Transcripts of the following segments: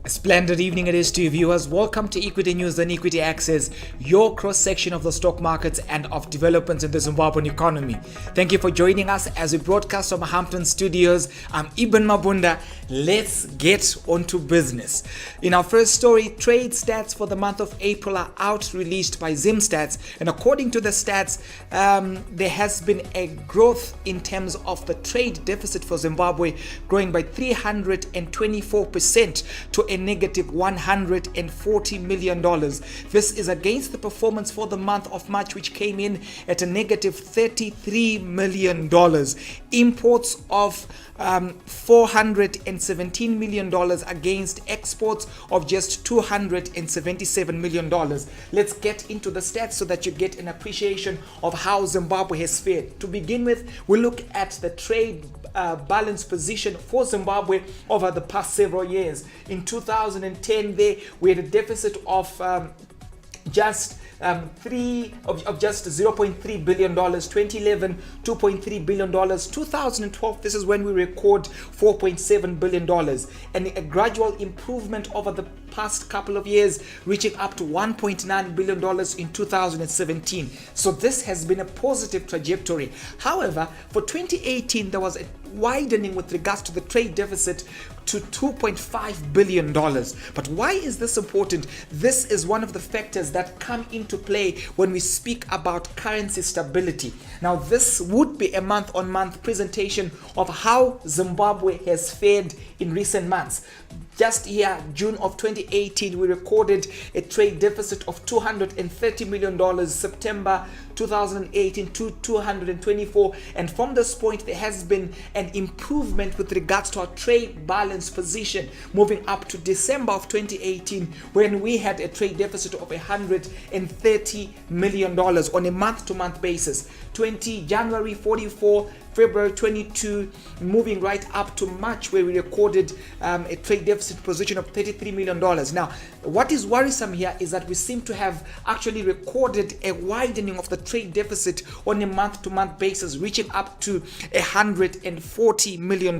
A splendid evening it is to you viewers. Welcome to Equity News and Equity Access, your cross-section of the stock markets and of developments in the Zimbabwean economy. Thank you for joining us as we broadcast from Hampton Studios. I'm Ibn Mabunda. Let's get on to business. In our first story, trade stats for the month of April are out, released by ZimStats. And according to the stats, there has been a growth in terms of the trade deficit for Zimbabwe, growing by 324% to a negative $140 million. This is against the performance for the month of March, which came in at a negative $33 million. Imports of $417 million against exports of just $277 million. Let's get into the stats so that you get an appreciation of how Zimbabwe has fared. To begin with, we look at the trade balance position for Zimbabwe over the past several years. In 2010, we had a deficit of just $0.3 billion. 2011, $2.3 billion. 2012, this is when we record $4.7 billion, and a gradual improvement over the past couple of years, reaching up to $1.9 billion in 2017. So this has been a positive trajectory. However, for 2018, there was a widening with regards to the trade deficit to $2.5 billion. But why is this important? This is one of the factors that come into play when we speak about currency stability. Now, this would be a month-on-month presentation of how Zimbabwe has fared in recent months. Just here, June of 2018, we recorded a trade deficit of $230 million. September 2018 to 224, and from this point there has been an improvement with regards to our trade balance position, moving up to December of 2018 when we had a trade deficit of $130 million on a month-to-month basis. January 44, February 22, moving right up to March where we recorded a trade deficit position of $33 million. Now, what is worrisome here is that we seem to have actually recorded a widening of the trade deficit on a month-to-month basis, reaching up to $140 million.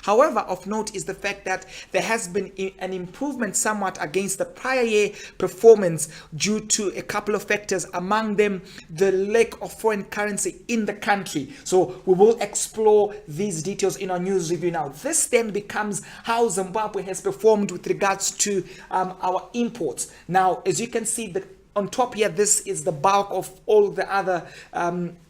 However, of note is the fact that there has been an improvement somewhat against the prior year performance due to a couple of factors, among them the lack of foreign currency in the country. So we will explore these details in our news review now. This then becomes how Zimbabwe has performed with regards to our imports. Now, as you can see, on top here, this is the bulk of all the other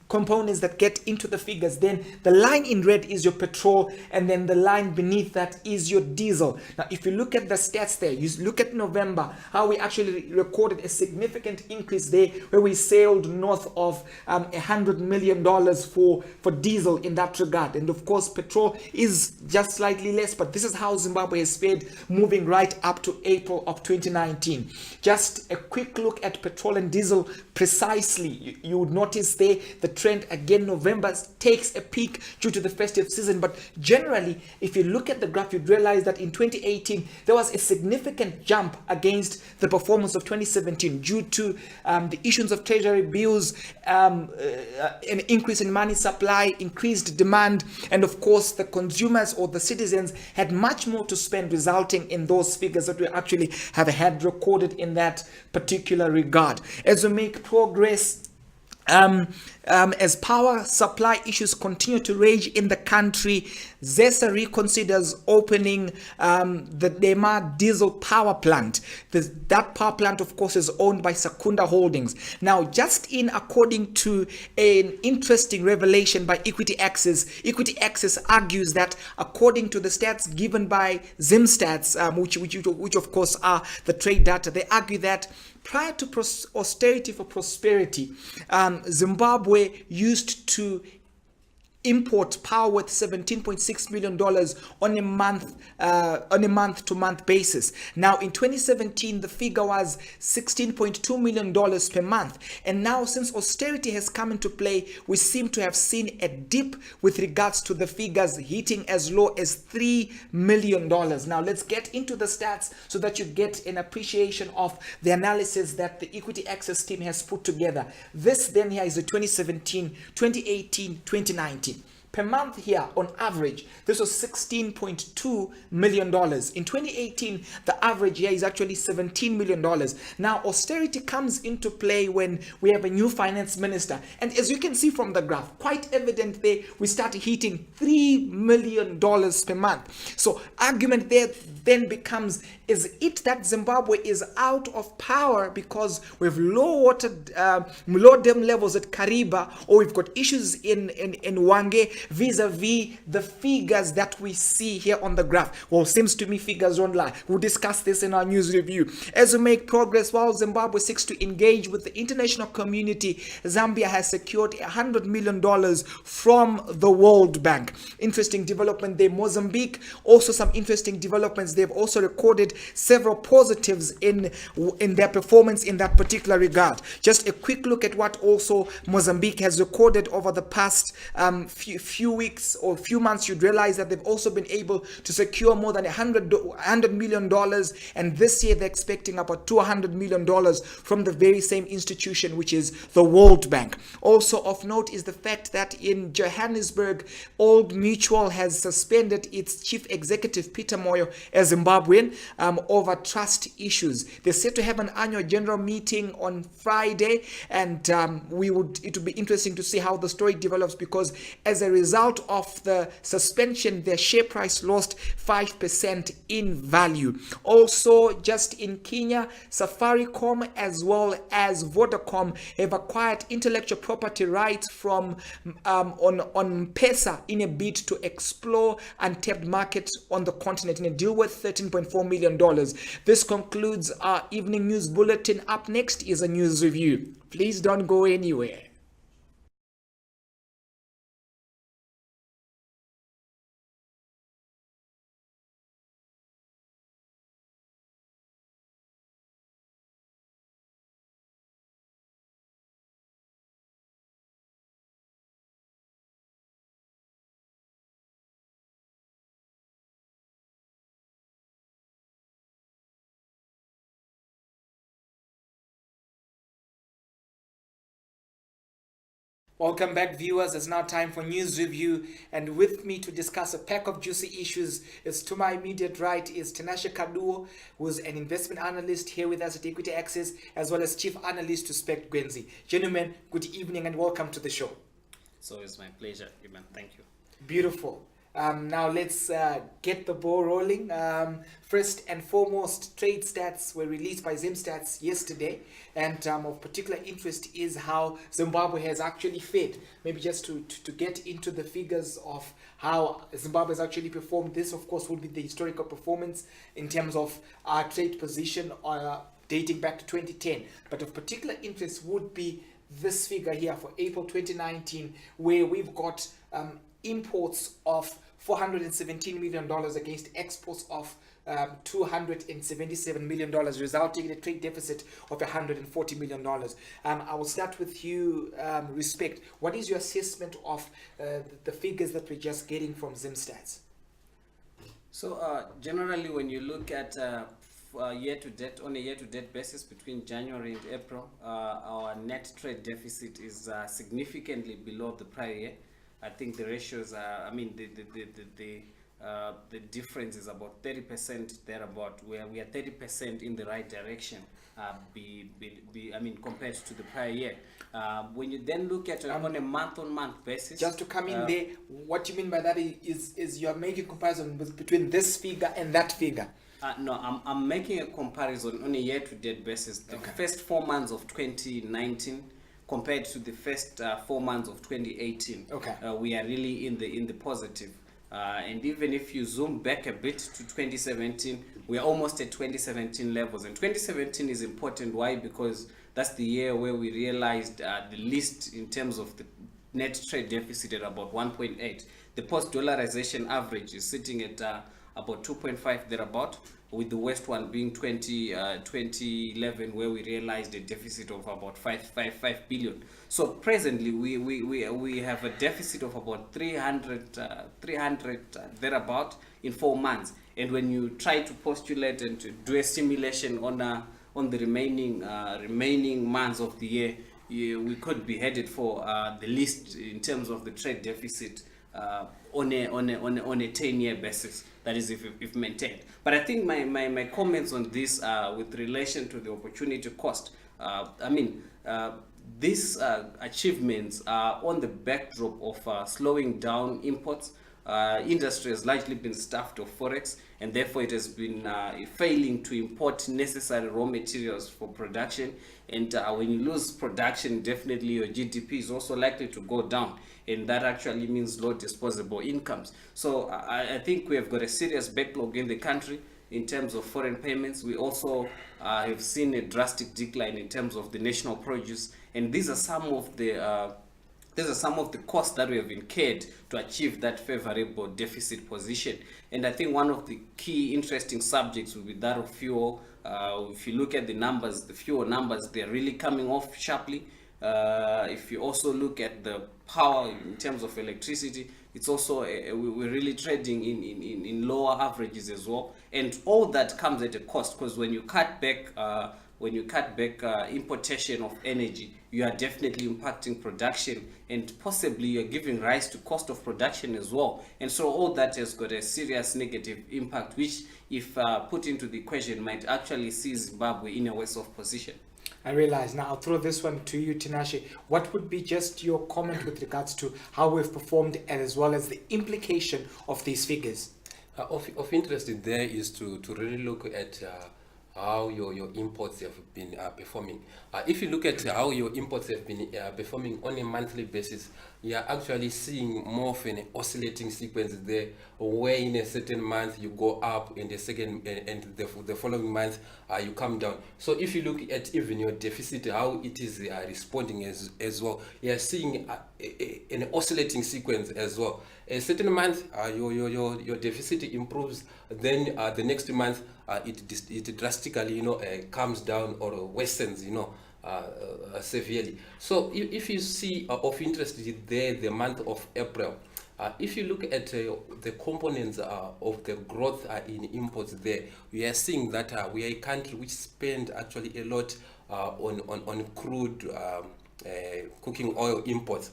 components that get into the figures. Then the line in red is your petrol, and then the line beneath that is your diesel. Now, if you look at the stats there, you look at November, how we actually recorded a significant increase there, where we sailed north of $100 million for diesel in that regard. And of course, petrol is just slightly less, but this is how Zimbabwe has fared, moving right up to April of 2019. Just a quick look at petrol and diesel precisely. You would notice there the trend again. November takes a peak due to the festive season, but generally, if you look at the graph, you'd realize that in 2018 there was a significant jump against the performance of 2017 due to the issuance of treasury bills, an increase in money supply, increased demand, and of course the consumers or the citizens had much more to spend, resulting in those figures that we actually have had recorded in that particular regard. As we make progress, as power supply issues continue to rage in the country, ZESA reconsiders opening the Dema diesel power plant. That power plant, of course, is owned by Secunda Holdings. Now, just according to an interesting revelation by Equity Access argues that according to the stats given by ZimStats, which of course are the trade data, they argue that prior to austerity for prosperity, Zimbabwe used to import power worth $17.6 million on a month-to-month basis. Now, in 2017, the figure was $16.2 million per month. And now, since austerity has come into play, we seem to have seen a dip with regards to the figures hitting as low as $3 million. Now, let's get into the stats so that you get an appreciation of the analysis that the Equity Access team has put together. This then here is the 2017, 2018, 2019. per month here on average. This was $16.2 million. In 2018, the average here is actually $17 million. Now, austerity comes into play when we have a new finance minister. And as you can see from the graph, quite evident there, we start hitting $3 million per month. So argument there then becomes, is it that Zimbabwe is out of power because we've low dam levels at Kariba, or we've got issues in Hwange vis-a-vis the figures that we see here on the graph? Well, seems to me figures don't lie. We'll discuss this in our news review. As we make progress, while Zimbabwe seeks to engage with the international community, Zambia has secured $100 million from the World Bank. Interesting development there. Mozambique, also some interesting developments. They've also recorded several positives in their performance in that particular regard. Just a quick look at what also Mozambique has recorded over the past few weeks or few months. You'd realize that they've also been able to secure more than $100 million, and this year they're expecting about $200 million from the very same institution, which is the World Bank. Also of note is the fact that in Johannesburg, Old Mutual has suspended its chief executive Peter Moyo, a Zimbabwean, over trust issues. They're set to have an annual general meeting on Friday, and it will be interesting to see how the story develops, because as a result of the suspension, their share price lost 5% in value. Also, just in Kenya, Safaricom as well as Vodacom have acquired intellectual property rights from on M-Pesa in a bid to explore untapped markets on the continent in a deal worth $13.4 million. This concludes our evening news bulletin. Up next is a news review. Please don't go anywhere. Welcome back, viewers. It's now time for news review, and with me to discuss a pack of juicy issues is, to my immediate right, is Tinashe Kaduo, who's an investment analyst here with us at Equity Access, as well as chief analyst to Spect Gwenzi. Gentlemen, good evening and welcome to the show. So it's my pleasure, Iman. Thank you. Beautiful. Now let's get the ball rolling. First and foremost, trade stats were released by ZimStats yesterday, and of particular interest is how Zimbabwe has actually fared. Maybe just to get into the figures of how Zimbabwe has actually performed. This, of course, would be the historical performance in terms of our trade position dating back to 2010. But of particular interest would be this figure here for April 2019, where we've got imports of $417 million against exports of $277 million, resulting in a trade deficit of $140 million. I will start with you, Respect. What is your assessment of the figures that we're just getting from ZimStats? So generally, when you look at year-to-date, on a year-to-date basis between January and April, our net trade deficit is significantly below the prior year. I think the ratios are, I mean, the difference is about 30% thereabout, where we are 30% in the right direction, I mean, compared to the prior year. When you then look at on a month-on-month basis. Just to come in there, what you mean by that is you're making comparison between this figure and that figure? No, I'm making a comparison on a year-to-date basis. The first 4 months of 2019 compared to the first 4 months of 2018. Okay. We are really in the positive. And even if you zoom back a bit to 2017, we are almost at 2017 levels. And 2017 is important. Why? Because that's the year where we realized the least in terms of the net trade deficit at about 1.8. The post-dollarization average is sitting at about 2.5 thereabout, with the worst one being 2011, where we realized a deficit of about 5 billion. So presently we have a deficit of about 300 thereabout in 4 months. And when you try to postulate and to do a simulation on the remaining months of the year, we could be headed for the least in terms of the trade deficit on a 10-year basis. That is, if maintained. But I think my comments on this with relation to the opportunity cost. These achievements are on the backdrop of slowing down imports. Industry has largely been starved of forex, and therefore it has been failing to import necessary raw materials for production. And when you lose production, definitely your GDP is also likely to go down, and that actually means low disposable incomes. So I think we have got a serious backlog in the country in terms of foreign payments. We also have seen a drastic decline in terms of the national produce, and these are some of the costs that we have incurred to achieve that favorable deficit position. And I think one of the key interesting subjects will be that of fuel. If you look at the numbers, the fuel numbers, they're really coming off sharply. If you also look at the power in terms of electricity, it's also we're really trading in lower averages as well. And all that comes at a cost, because when you cut back importation of energy, you are definitely impacting production, and possibly you're giving rise to cost of production as well. And so all that has got a serious negative impact, which, if put into the equation, might actually see Zimbabwe in a worse off position. I realize. Now I'll throw this one to you, Tinashe. What would be just your comment with regards to how we've performed, and as well as the implication of these figures? Of interest there is to really look at how your imports have been performing. If you look at how your imports have been performing on a monthly basis, you are actually seeing more of an oscillating sequence there, where in a certain month you go up, in the second and the following month you come down. So if you look at even your deficit, how it is responding as well, you are seeing an oscillating sequence as well. A certain month your deficit improves, then the next month it drastically comes down or worsens severely. So if you see of interest there, the month of April, if you look at the components of the growth in imports there, we are seeing that we are a country which spend actually a lot on crude cooking oil imports.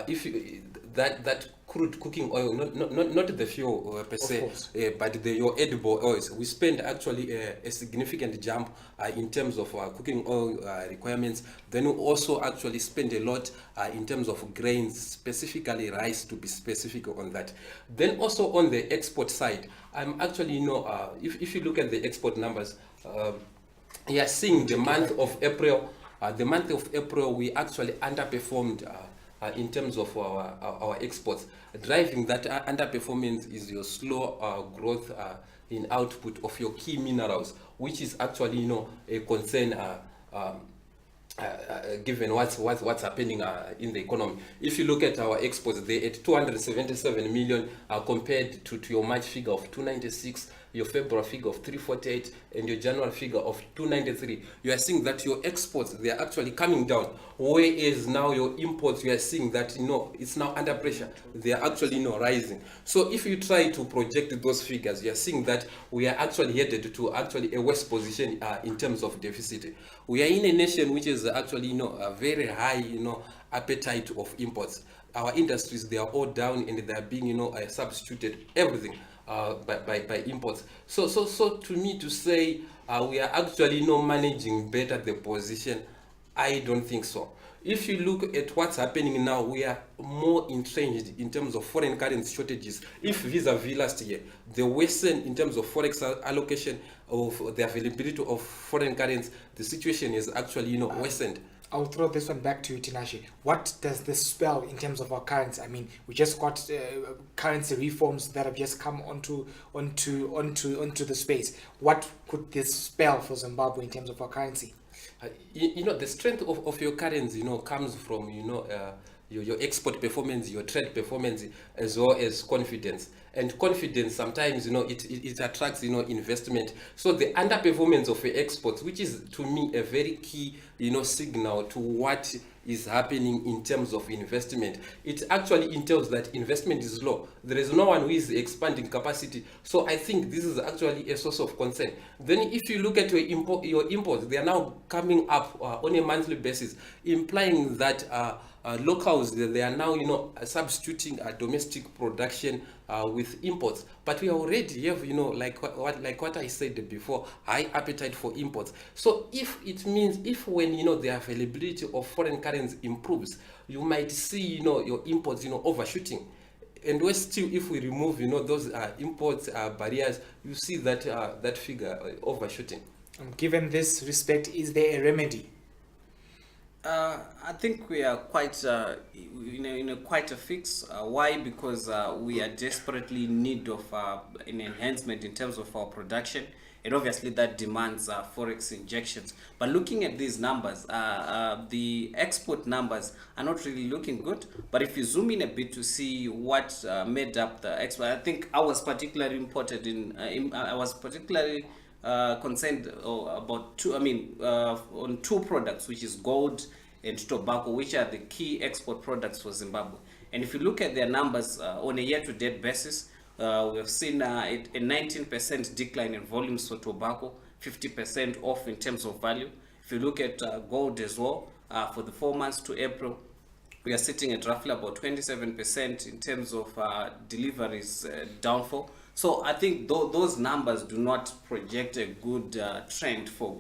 If you, that crude cooking oil, not the fuel per se, but your edible oils, we spend actually a significant jump in terms of cooking oil requirements. Then we also actually spend a lot in terms of grains, specifically rice, to be specific on that. Then also on the export side, I'm actually if you look at the export numbers, you are seeing the month of April. The month of April, we actually underperformed in terms of our exports. Driving that underperformance is your slow growth in output of your key minerals, which is actually a concern given what's happening in the economy. If you look at our exports, they're at 277 million compared to your March figure of 296, your February figure of 348, and your January figure of 293. You are seeing that your exports, they are actually coming down, whereas now your imports, you are seeing that it's now under pressure. They are actually rising. So if you try to project those figures, you are seeing that we are actually headed to actually a worse position in terms of deficit. We are in a nation which is actually a very high appetite of imports. Our industries, they are all down, and they are being substituted everything by imports. So to me, to say we are actually managing better the position, I don't think so. If you look at what's happening now, we are more entrenched in terms of foreign currency shortages. If vis-a-vis last year, the worsen in terms of forex allocation, of the availability of foreign currency, the situation is actually worsened. I'll throw this one back to you, Tinashe. What does this spell in terms of our currency? I mean, we just got currency reforms that have just come onto the space. What could this spell for Zimbabwe in terms of our currency? The strength of your currency, comes from your export performance, your trade performance, as well as confidence. And confidence sometimes, it attracts, investment. So the underperformance of your exports, which is to me a very key, signal to what is happening in terms of investment. It actually entails that investment is low. There is no one who is expanding capacity. So I think this is actually a source of concern. Then if you look at your imports, they are now coming up on a monthly basis, implying that locals, they are now, substituting domestic production with imports. But we already have, like what I said before, high appetite for imports. So if when, the availability of foreign currency improves, you might see, your imports, overshooting. And still, if we remove, those imports barriers, you see that that figure overshooting. Given this respect, is there a remedy? I think we are quite in quite a fix. Why? Because we are desperately in need of an enhancement in terms of our production, and obviously that demands forex injections. But looking at these numbers, the export numbers are not really looking good. But if you zoom in a bit to see what made up the export, I think I was particularly concerned about on two products, which is gold and tobacco, which are the key export products for Zimbabwe. And if you look at their numbers on a year-to-date basis, we have seen a 19% decline in volumes for tobacco, 50% off in terms of value. If you look at gold as well, for the 4 months to April, we are sitting at roughly about 27% in terms of deliveries downfall. So I think those numbers do not project a good trend for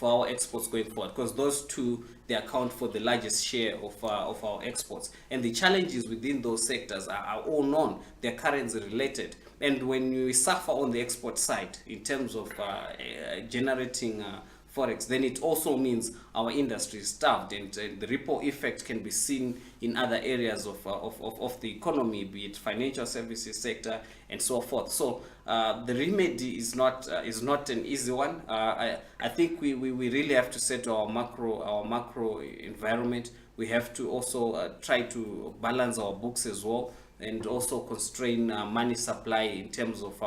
our exports going forward, because those two, they account for the largest share of our exports, and the challenges within those sectors are all known. They're currency related, and when we suffer on the export side in terms of generating forex, then it also means our industry is starved, and the ripple effect can be seen in other areas of the economy, be it financial services sector and so forth. So the remedy is not an easy one. I think we really have to set our macro environment. We have to also try to balance our books as well, and also constrain money supply in terms of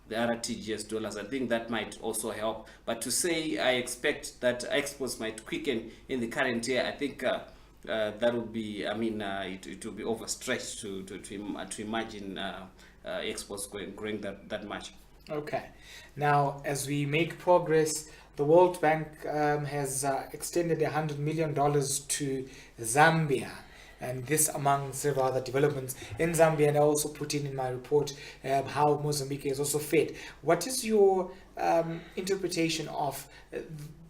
the RTGS dollars. I think that might also help. But to say I expect that exports might quicken in the current year, I think that would be, it would be overstretched to imagine exports growing that much. Okay. Now, as we make progress, the World Bank has extended $100 million to Zambia, and this among several other developments in Zambia. And I also put in my report how Mozambique is also fed. What is your interpretation of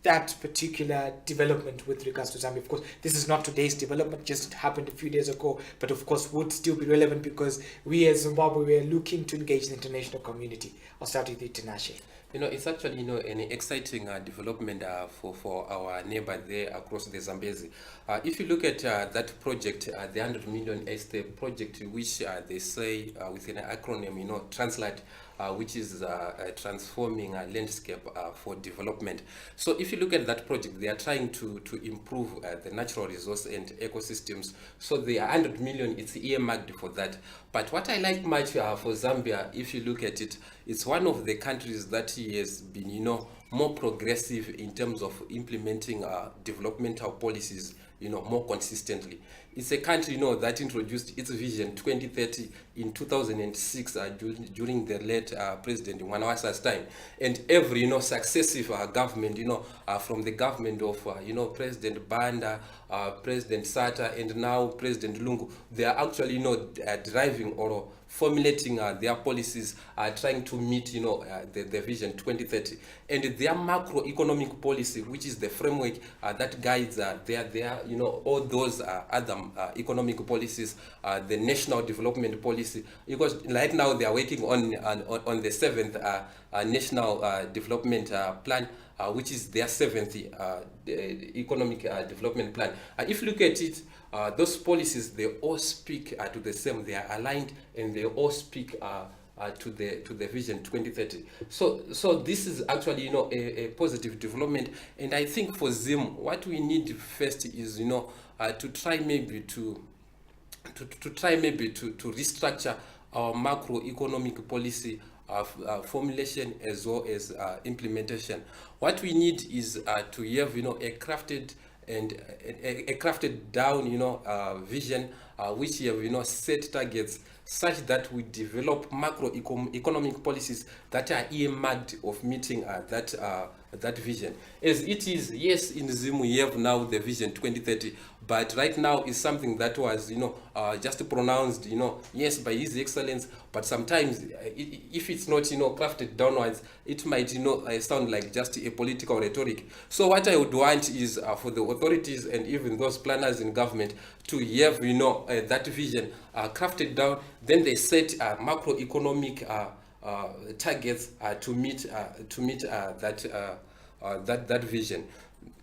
that particular development with regards to Zambia? Of course, this is not today's development, just happened a few days ago, but of course would still be relevant because we as Zimbabwe, we are looking to engage the international community. I'll start with you, Tinashe. It's actually, an exciting development for our neighbor there across the Zambezi. If you look at that project, the 100 million is the project which they say with an acronym, Translate, which is transforming a landscape for development. So if you look at that project, they are trying to improve the natural resource and ecosystems. So the 100 million, it's earmarked for that. But what I like much for Zambia, if you look at it, it's one of the countries that has been, more progressive in terms of implementing developmental policies, more consistently. It's a country, that introduced its vision 2030 in 2006 during the late President Mwanawasa's time. And every, successive government, from the government of, President Banda, President Sata, and now President Lungu, they are actually, driving or formulating their policies, trying to meet, the vision 2030. And their macroeconomic policy, which is the framework that guides their, all those other economic policies, the national development policy, because right now they are working on the 7th national development plan, which is their 7th economic development plan. If you look at it, those policies, they all speak to the same. They are aligned, and they all speak to the vision 2030. So this is actually, a positive development. And I think for Zim, what we need first is, to try maybe to restructure our macroeconomic policy formulation as well as implementation. What we need is to have, a crafted and a crafted down, vision, which you have, set targets such that we develop macroeconomic policies that are earmarked of meeting that vision. As it is, yes, in Zim we have now the vision 2030, but right now is something that was, just pronounced, yes, by His Excellence, but sometimes if it's not, crafted downwards, it might, sound like just a political rhetoric. So what I would want is for the authorities and even those planners in government to have, that vision crafted down, then they set macroeconomic targets to meet that vision.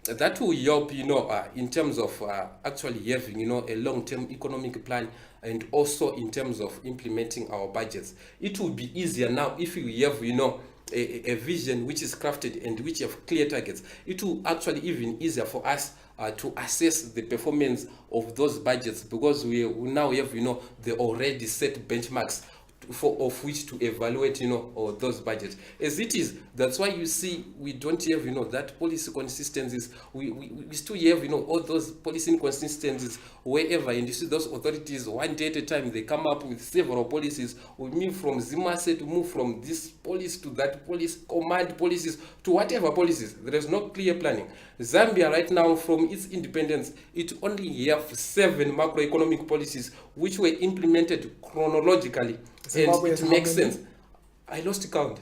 That will help, in terms of actually having, a long-term economic plan, and also in terms of implementing our budgets. It will be easier now if we have, a vision which is crafted and which have clear targets. It will actually even easier for us to assess the performance of those budgets, because we now have, the already set benchmarks of which to evaluate, or those budgets. As it is, that's why you see we don't have, that policy consistencies. We still have, all those policy inconsistencies wherever, and you see those authorities one day at a time, they come up with several policies. We move from Zimase to move from this policy to that policy, command policies to whatever policies. There is no clear planning. Zambia right now, from its independence, it only have 7 macroeconomic policies which were implemented chronologically. Zimbabwe And it makes sense. I lost count.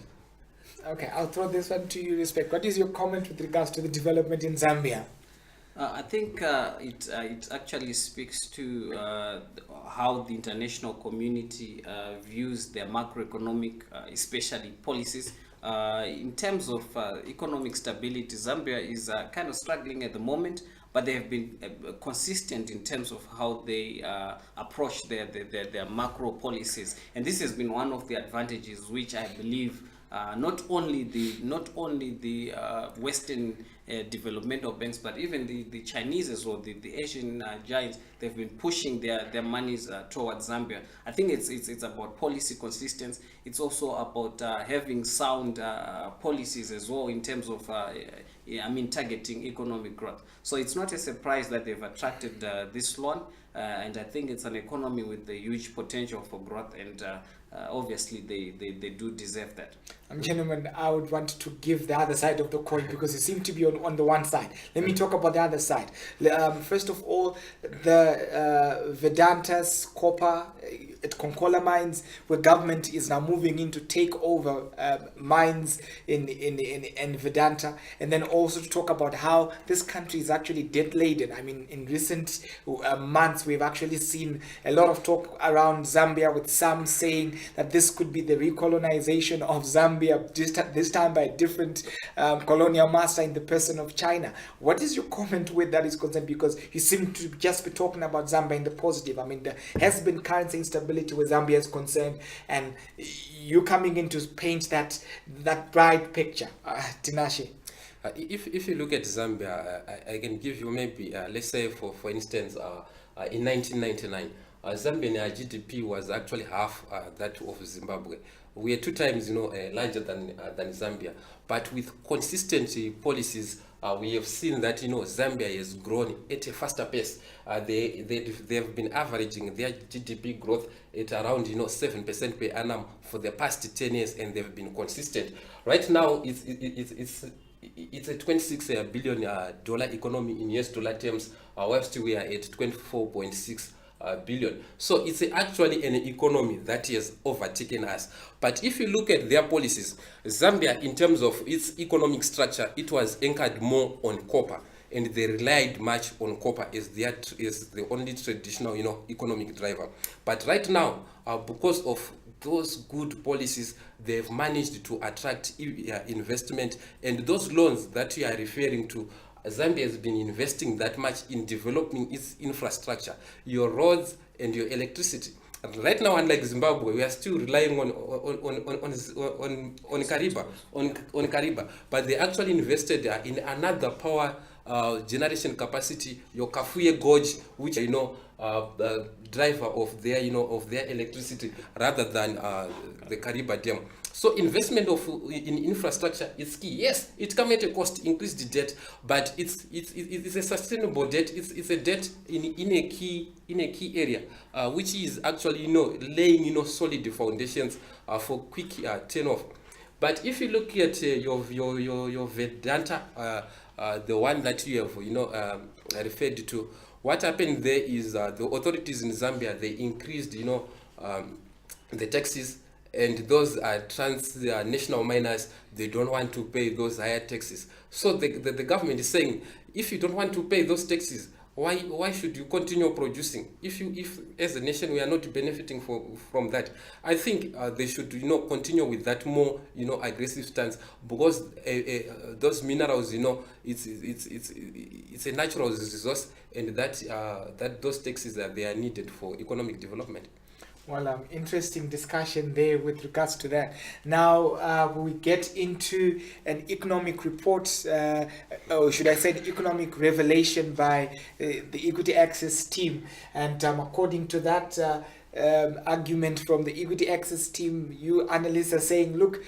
Okay, I'll throw this one to you, Respect. What is your comment with regards to the development in Zambia? I think it actually speaks to how the international community views their macroeconomic, especially policies. In terms of economic stability, Zambia is kind of struggling at the moment, but they have been consistent in terms of how they approach their macro policies, and this has been one of the advantages which I believe not only the Western developmental banks, but even the Chinese as well, the Asian giants, they've been pushing their monies towards Zambia. I think it's about policy consistency. It's also about having sound policies as well in terms of targeting economic growth. So it's not a surprise that they've attracted this loan, and I think it's an economy with a huge potential for growth, and obviously they do deserve that. Gentlemen, I would want to give the other side of the coin, because you seem to be on the one side. Let me talk about the other side. First of all, the Vedanta's copper at Konkola mines, where government is now moving in to take over mines in Vedanta, and then also to talk about how this country is actually debt laden. I mean, in recent months, we've actually seen a lot of talk around Zambia, with some saying that this could be the recolonization of Zambia, this time by a different colonial master in the person of China. What is your comment with that is concerned? Because you seem to just be talking about Zambia in the positive. I mean, there has been currency instability where Zambia is concerned, and you coming in to paint that bright picture. Tinashe. If you look at Zambia, I can give you maybe, let's say for instance, in 1999, Zambian GDP was actually half that of Zimbabwe. We are 2 times, larger than Zambia. But with consistent policies, we have seen that, Zambia has grown at a faster pace. They have been averaging their GDP growth at around, 7% per annum for the past 10 years, and they've been consistent. Right now, it's a $26 billion economy in US dollar terms, whilst we are at 24.6 billion. So it's actually an economy that has overtaken us. But if you look at their policies, Zambia, in terms of its economic structure, it was anchored more on copper, and they relied much on copper as the only traditional, economic driver. But right now, because of those good policies, they've managed to attract investment, and those loans that you are referring to, Zambia has been investing that much in developing its infrastructure, your roads and your electricity. And right now, unlike Zimbabwe, we are still relying on Kariba, but they actually invested in another power generation capacity, your Kafuye Gorge, which the driver of their electricity, rather than the Kariba Dam. So investment in infrastructure is key. Yes, it come at a cost, increase the debt, but it's a sustainable debt. It's a debt in a key area, which is actually laying solid foundations for quick turnover. But if you look at your Vedanta, the one that you have referred to, what happened there is the authorities in Zambia, they increased the taxes, and those transnational miners, they don't want to pay those higher taxes. So the government is saying, if you don't want to pay those taxes, why should you continue producing if as a nation we are not benefiting from that? I think they should continue with that more aggressive stance, because those minerals, it's a natural resource, and that those taxes they are needed for economic development. Well, interesting discussion there with regards to that. Now we get into an economic report, or should I say an economic revelation by the Equity Access team. And according to that argument from the Equity Access team, you analysts are saying, look,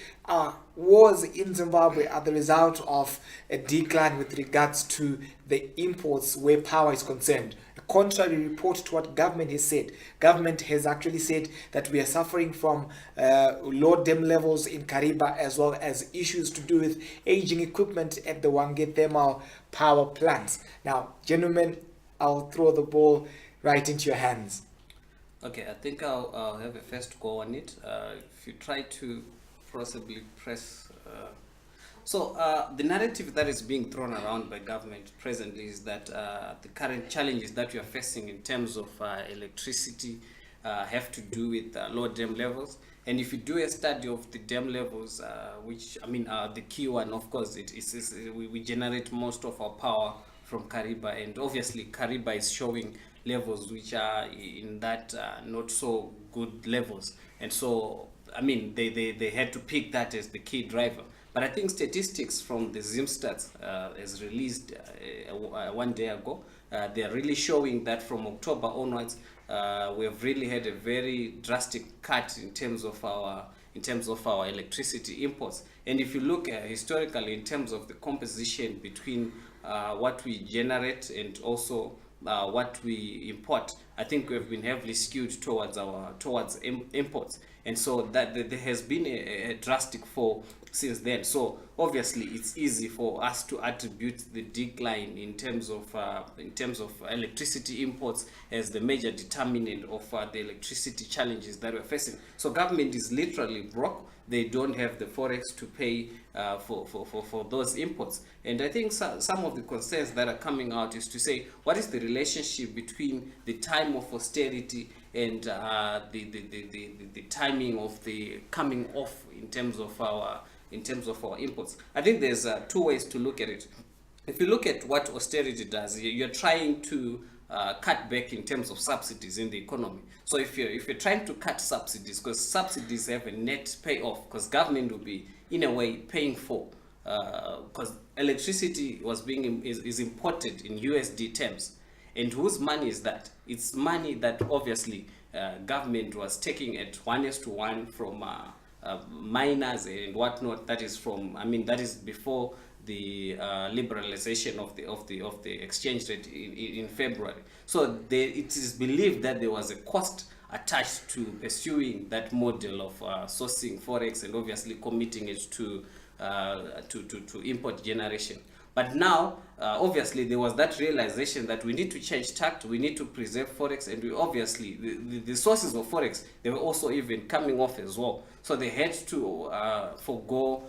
wars in Zimbabwe are the result of a decline with regards to the imports where power is concerned. Contrary report to what government has said. Government has actually said that we are suffering from low dam levels in Kariba, as well as issues to do with aging equipment at the Wange thermal power plants. Now, gentlemen, I'll throw the ball right into your hands. Okay, I think I'll have a first go on it. If you try to possibly press... the narrative that is being thrown around by government presently is that the current challenges that we are facing in terms of electricity have to do with low dam levels. And if you do a study of the dam levels, which, the key one, of course, we generate most of our power from Kariba, and obviously Kariba is showing levels which are in that not so good levels. And so, they had to pick that as the key driver. But I think statistics from the Zimstats as released 1 day ago, they are really showing that from October onwards, we have really had a very drastic cut in terms of our electricity imports. And if you look historically in terms of the composition between what we generate and also what we import, I think we have been heavily skewed towards imports. And so that there has been a drastic fall since then. So obviously it's easy for us to attribute the decline in terms of electricity imports as the major determinant of the electricity challenges that we're facing. So government is literally broke. They don't have the forex to pay for those imports. And I think some of the concerns that are coming out is to say, what is the relationship between the time of austerity and the timing of the coming off in terms of our imports? I think there's two ways to look at it. If you look at what austerity does, you're trying to cut back in terms of subsidies in the economy. So if you're trying to cut subsidies, because subsidies have a net payoff, because government will be in a way paying for, because electricity is imported in USD terms, and whose money is that? It's money that obviously government was taking at 1:1 from miners and whatnot. That is that is before the liberalization of the exchange rate in February. So it is believed that there was a cost attached to pursuing that model of sourcing forex and obviously committing it to import generation. But now, obviously, there was that realization that we need to change tact, we need to preserve forex, and we obviously, the sources of forex, they were also even coming off as well. So they had to forego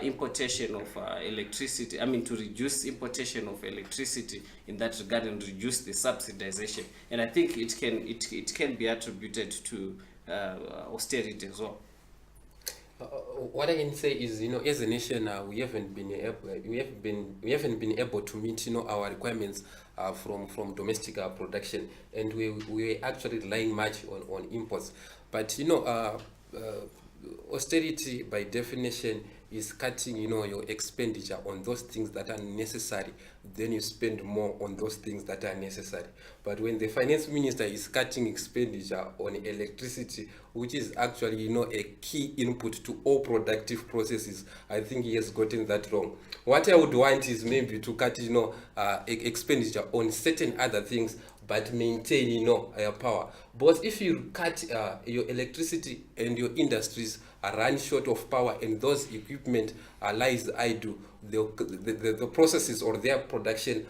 importation of electricity, to reduce importation of electricity in that regard and reduce the subsidization. And I think it can be attributed to austerity as well. What I can say is, as a nation, we haven't been able to meet, our requirements from domestic production, and we actually relying much on imports. But austerity by definition is cutting, your expenditure on those things that are necessary, then you spend more on those things that are necessary. But when the finance minister is cutting expenditure on electricity, which is actually, a key input to all productive processes, I think he has gotten that wrong. What I would want is maybe to cut, expenditure on certain other things, but maintain, power. But if you cut your electricity and your industries run short of power and those equipment lies idle, the processes or their production,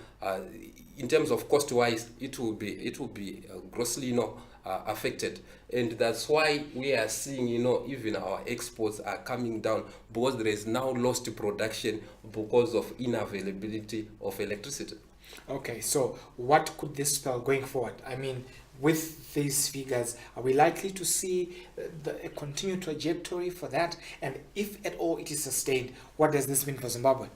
in terms of cost wise, it will be grossly affected. And that's why we are seeing, even our exports are coming down, because there is now lost production because of unavailability of electricity. Okay, so what could this spell going forward? I mean, with these figures, are we likely to see a continued trajectory for that? And if at all it is sustained, what does this mean for Zimbabwe?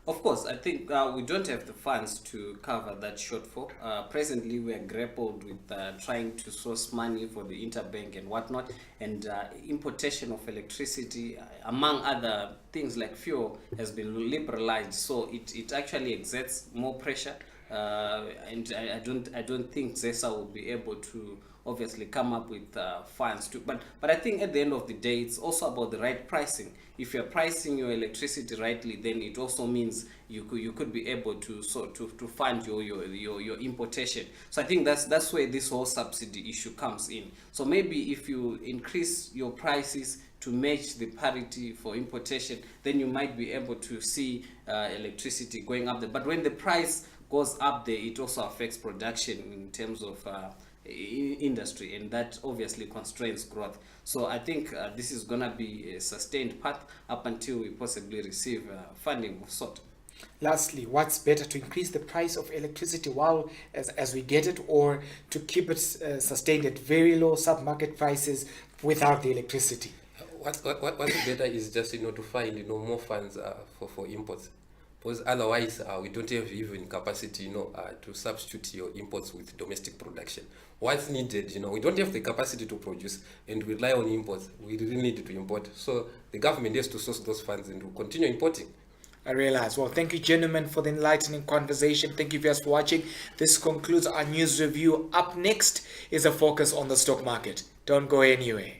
Of course, I think we don't have the funds to cover that shortfall. Presently, we are grappled with trying to source money for the interbank and whatnot, and importation of electricity, among other things like fuel, has been liberalized. So it actually exerts more pressure, and I don't think ZESA will be able to obviously come up with funds to, but I think at the end of the day, it's also about the right pricing. If you're pricing your electricity rightly, then it also means you could be able to to fund your importation. So I think that's where this whole subsidy issue comes in. So maybe if you increase your prices to match the parity for importation, then you might be able to see electricity going up there. But when the price goes up there, it also affects production in terms of industry, and that obviously constrains growth. So I think this is going to be a sustained path up until we possibly receive funding of sort. Lastly, what's better, to increase the price of electricity while as we get it, or to keep it sustained at very low sub-market prices without the electricity? What's better is just to find more funds for imports, because otherwise we don't have even capacity to substitute your imports with domestic production. What's needed, we don't have the capacity to produce and we rely on imports. We really need to import, so the government has to source those funds and will continue importing. I realize. Well, thank you, gentlemen, for the enlightening conversation. Thank you guys for watching. This concludes our news review. Up next is a focus on the stock market. Don't go anywhere.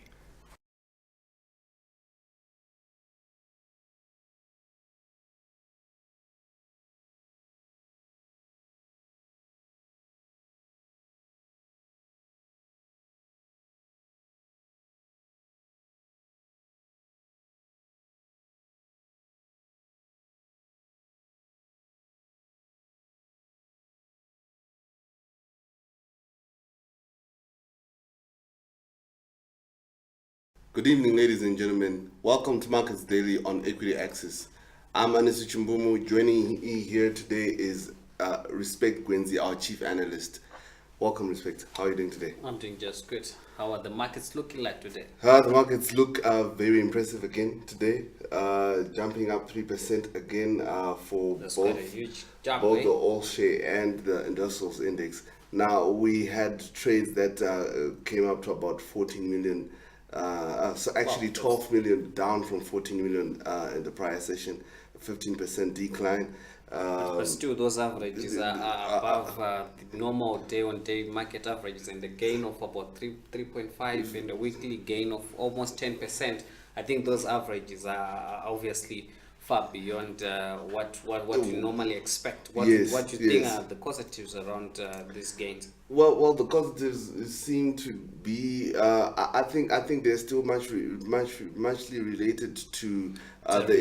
Good evening, ladies and gentlemen. Welcome to Markets Daily on Equity Access. I'm Anisu Chimbumu. Joining me here today is Respect Gwenzi, our Chief Analyst. Welcome, Respect. How are you doing today? I'm doing just good. How are the markets looking like today? The markets look very impressive again today, jumping up 3% again for That's both, quite a huge jump, both eh? the All Share and the Industrials Index. Now, we had trades that came up to about 14 million. So actually Wow, 12 million down from 14 million in the prior session, 15% decline. But still, those averages are above the normal day-on-day market averages, and the gain of about 3.5 and a weekly gain of almost 10%. I think those averages are obviously far beyond what you normally expect. What do you think are the positives around these gains? Well, the positives seem to be. I think they're still muchly related to the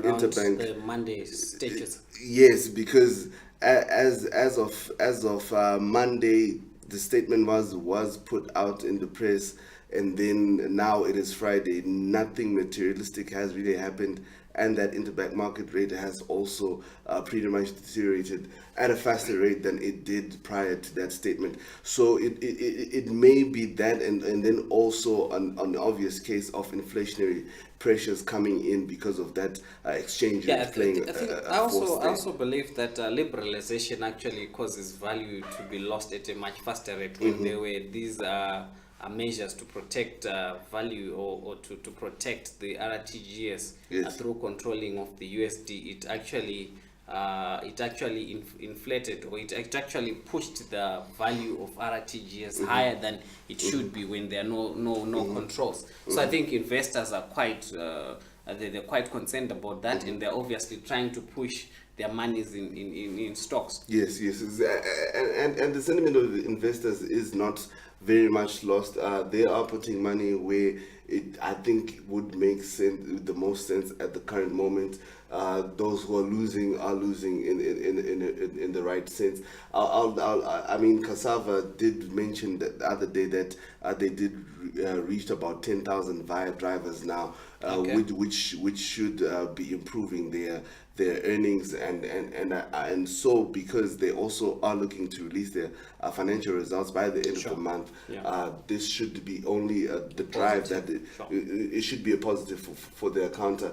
interbank. The Monday status. Yes, because as of Monday, the statement was put out in the press, and then now it is Friday. Nothing materialistic has really happened, and that interbank market rate has also pretty much deteriorated at a faster rate than it did prior to that statement. So it may be that, and then also an obvious case of inflationary pressures coming in because of that exchange rate playing I also believe that liberalization actually causes value to be lost at a much faster rate when there were these measures to protect value or to protect the RTGS Yes. through controlling of the USD, it actually inflated, or it actually pushed the value of RTGS higher than it should be when there are no controls. So I think investors are quite they're quite concerned about that, and they're obviously trying to push their monies in stocks. Yes, yes, and the sentiment of the investors is not very much lost. They are putting money where it, I think, would make sense, the most sense at the current moment. Those who are losing in the right sense. I mean, Cassava did mention that the other day that they did reach about 10,000 via drivers now, Okay. which should be improving their earnings, and so, because they also are looking to release their financial results by the end of the month. Yeah. This should be only the drive that it should be a positive for their counter,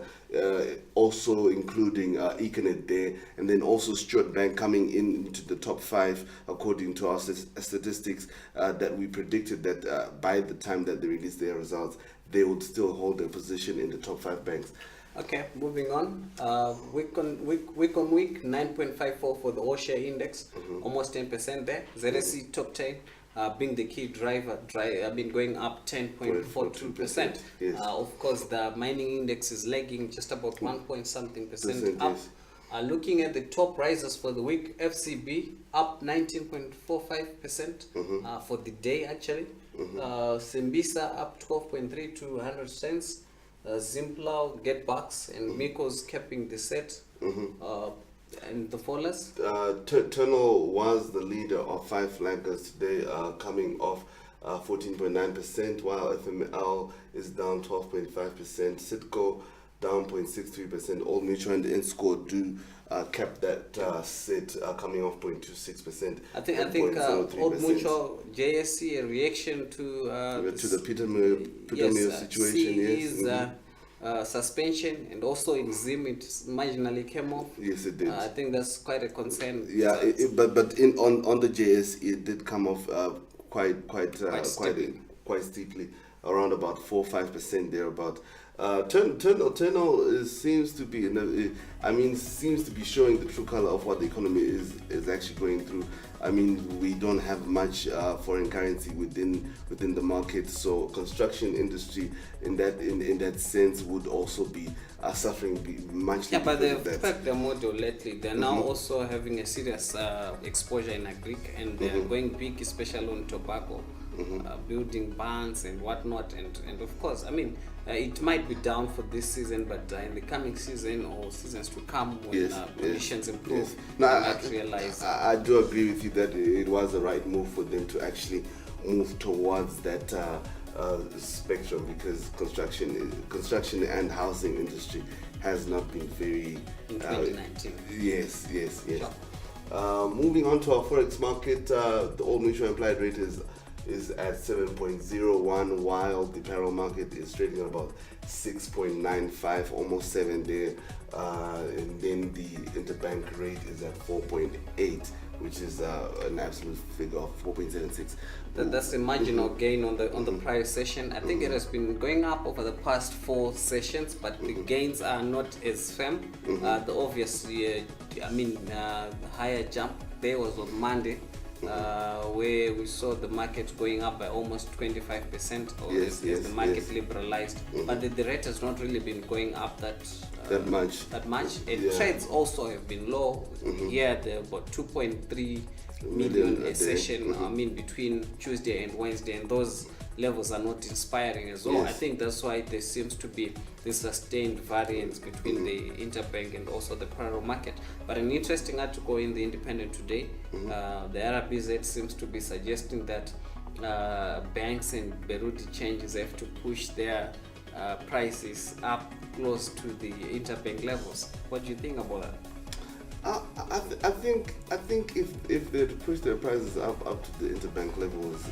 also including Econet there, and then also Stuart Bank coming into the top 5 according to our statistics, that we predicted that by the time that they release their results, they would still hold their position in the top 5 banks. Okay, moving on. Week on week, 9.54 for the all share index, almost 10% there. ZSE top 10 being the key driver, going up 10.42%. Yes. Of course, the mining index is lagging just about 1 point something percent Percent, up. yes. Looking at the top risers for the week, FCB up 19.45% for the day actually. Simbisa up 12.3 to 100 cents. Zimplau, Getbacks, and Miko's capping the set. And the fallers? Turnal was the leader of 5 flankers today, coming off 14.9%, while FML is down 12.5%. Citco down 0.63%. Old Mutual and Enscore do kept that set, coming off 0.26%. I think Old Mutual, JSC, a reaction to the Petermere situation. Yes. Suspension, and also in Zim it marginally came off. Yes, it did. I think that's quite a concern. Yeah, but on the JS it did come off quite steeply, around about 4-5% thereabout. Turnal seems to be seems to be showing the true color of what the economy is actually going through. I mean, we don't have much foreign currency within the market, so construction industry in that sense would also be suffering much. Yeah, but they've cracked their model lately. They're now also having a serious exposure in agric, and they're going big, especially on tobacco, building barns and whatnot. And of course, I mean, it might be down for this season, but in the coming season or seasons to come, when conditions improve, they might realize. I do agree with you that it was the right move for them to actually move towards that spectrum, because construction and housing industry has not been very In 2019. Yes. Sure. Moving on to our forex market, the Old Mutual implied rate is at 7.01, while the parallel market is trading at about 6.95, almost 7 there, and then the interbank rate is at 4.8, which is an absolute figure of 4.76. That's a marginal gain on the prior session. I think it has been going up over the past 4 sessions, but the gains are not as firm. The obviously, the higher jump there was on Monday, where we saw the market going up by almost 25%, or as the market liberalized. But the rate has not really been going up that much. And trades also have been low. They're about 2.3 million a session. Between Tuesday and Wednesday, and those levels are not inspiring as well. I think that's why there seems to be this sustained variance between the interbank and also the parallel market. But an interesting article in the Independent today, the RBZ seems to be suggesting that banks and Beruti changes have to push their prices up close to the interbank levels. What do you think about that? I think if they push their prices up to the interbank levels,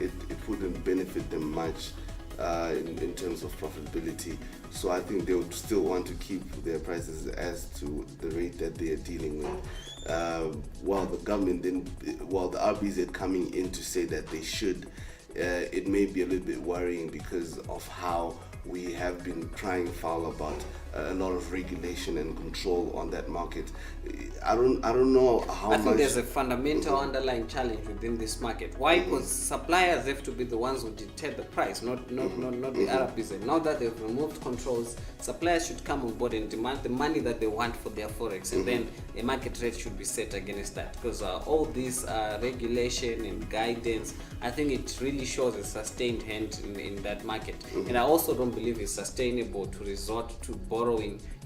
it wouldn't benefit them much in terms of profitability. So I think they would still want to keep their prices as to the rate that they are dealing with. While the government the RBZ coming in to say that they should it may be a little bit worrying because of how we have been crying foul about a lot of regulation and control on that market. I don't know how much. I think there's a fundamental underlying challenge within this market. Why? Because suppliers have to be the ones who dictate the price, not the RBZ. Now that they've removed controls, suppliers should come on board and demand the money that they want for their forex, and then a market rate should be set against that. Because all this regulation and guidance, I think it really shows a sustained hand in that market. And I also don't believe it's sustainable to resort to borrowing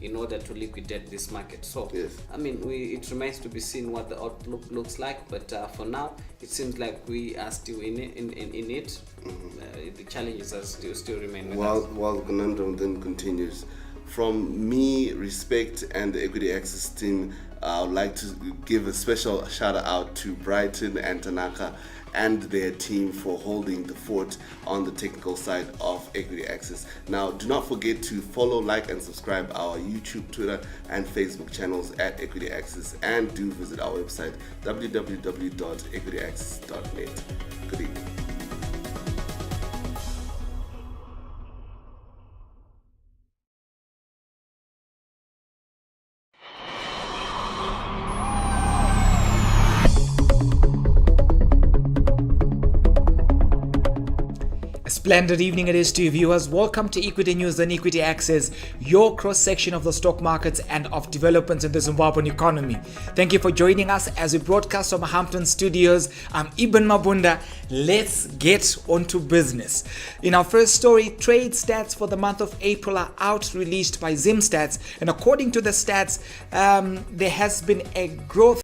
in order to liquidate this market. So, yes. I mean, it remains to be seen what the outlook looks like. But for now, it seems like we are still in it. The challenges are still remain with us. While the conundrum then continues, from me, Respect, and the Equity Access team, I would like to give a special shout out to Brighton and Tanaka and their team for holding the fort on the technical side of Equity Access. Now, do not forget to follow, like, and subscribe our YouTube, Twitter, and Facebook channels at Equity Access, and do visit our website www.equityaccess.net. Good evening. A splendid evening it is to you viewers. Welcome to Equity News and Equity Access, your cross-section of the stock markets and of developments in the Zimbabwean economy. Thank you for joining us as we broadcast from Hampton Studios. I'm Ibn Mabunda. Let's get on to business. In our first story, trade stats for the month of April are out, released by Zim Stats, and according to the stats, there has been a growth